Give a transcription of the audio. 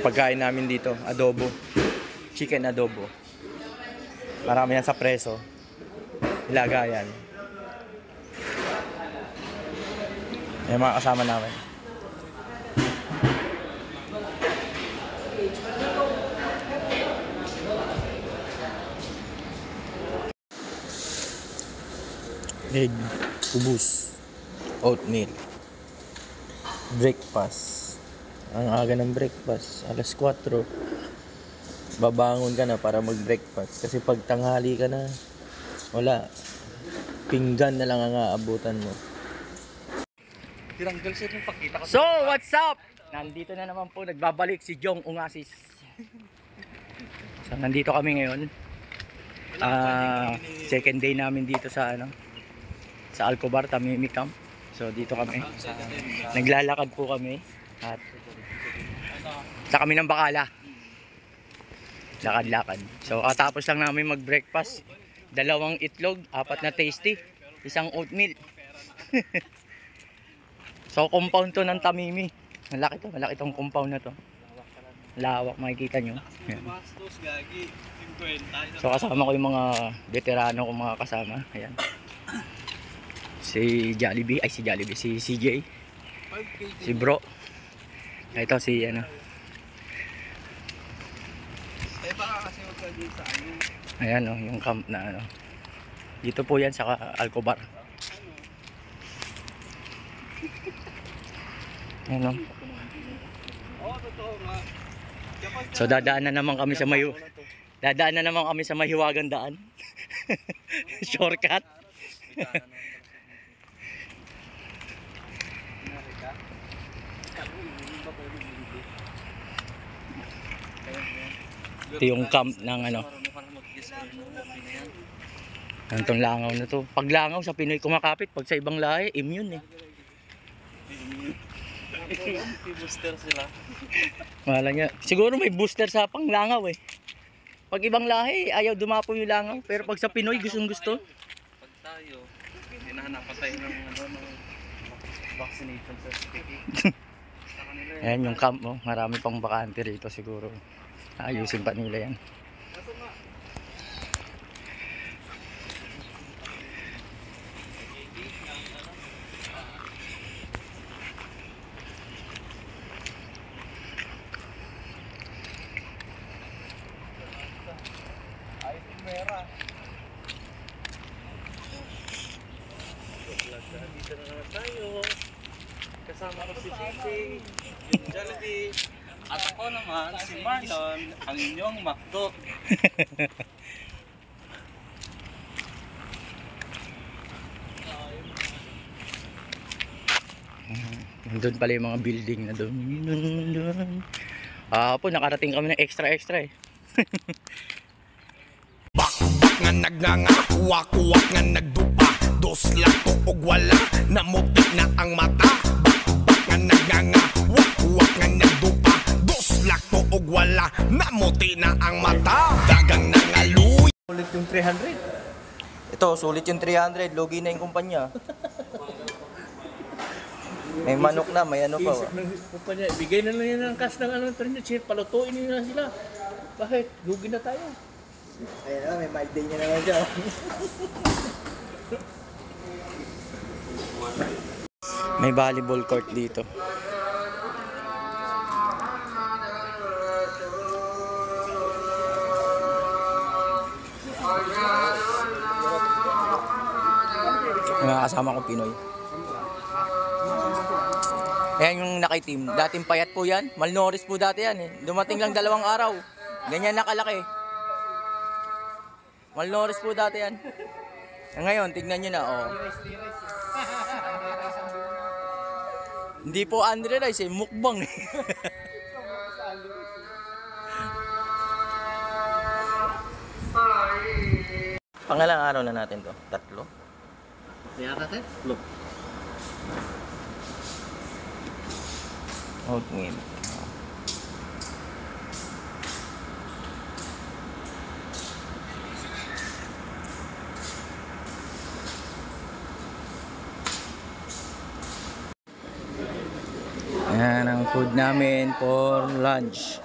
Yung pagkain namin dito, adobo. Chicken adobo. Marami yan sa preso. Ilagayan. Yung mga kasama namin. Egg, ubus, oatmeal, breakfast. Ang aga ng breakfast, alas 4. Babangon ka na para mag-breakfast. Kasi pag tanghali ka na, wala. Pinggan na lang ang aabutan mo. So, what's up? Nandito na naman po, nagbabalik si Jong Ungasis. So, nandito kami ngayon. Second day namin dito sa sa Alcobar, Tamimi Camp. So dito kami. Naglalakad po kami at sa kami ng Bacala. Lakad-lakad. So katapos lang namin mag-breakfast. 2 itlog, 4 na tasty, 1 oatmeal. So compound to ng Tamimi. Malaki tong compound na to. Lawak, makikita nyo. Ayan. So kasama ko yung mga veterano kong mga kasama. Ayan. Si Jollibee, si CJ, si Bro. Ito si Ayan yung camp na dito po yan sa Alcobar. Ayan So dadaan na naman kami sa mahiwagang daan. Shortcut. Ito yung camp ng Antong langaw na to. Pag langaw sa Pinoy kumakapit, pag sa ibang lahi immune May booster sila. Wala nga. Siguro may booster sa panglangaw Pag ibang lahi ayaw dumapo yung langaw, pero pag sa Pinoy gustong-gusto. Pag tayo, hinahanap tayo ng vaccination certificate. Ayan yung camp marami pang bakante rito siguro. Ayusin pa nila yan. Dito na naman tayo. Kasama ko si CJ, yung Jollibee. At ako naman, si Marlon, ang inyong McDo. Doon pala yung mga building na doon. Po, nakarating kami ng extra Bak nga nagnanga, wak-wak nga nagdupa. Dos lato og wala, namuti na ang mata. Bak nga nagnanga, wak-wak nga nagdupa. Dos lato og wala, namuti na ang mata. Dagang nangaluy. Ulit yung 300. Ito, sulit yung 300. Logi na yung kumpanya. May manok na, may pa. Isip ng kumpanya, bigay na lang yan ng cash ng 300. Palutuin nyo na sila. Bakit? Lugi na tayo. Ayan na, may mild day niya naman siya. May volleyball court dito. Mga kasama ko Pinoy. Ayan yung naki-team. Dating payat po yan. Malnourished po dati yan Dumating lang 2 araw. Ganyan nakalaki. Malnourished po dati yan. Ngayon, tignan nyo na Hindi po Andre Rice mukbang Pangalang araw na natin to? 3? Kaya natin? Look. Oatmeal. Ayan ang food namin for lunch.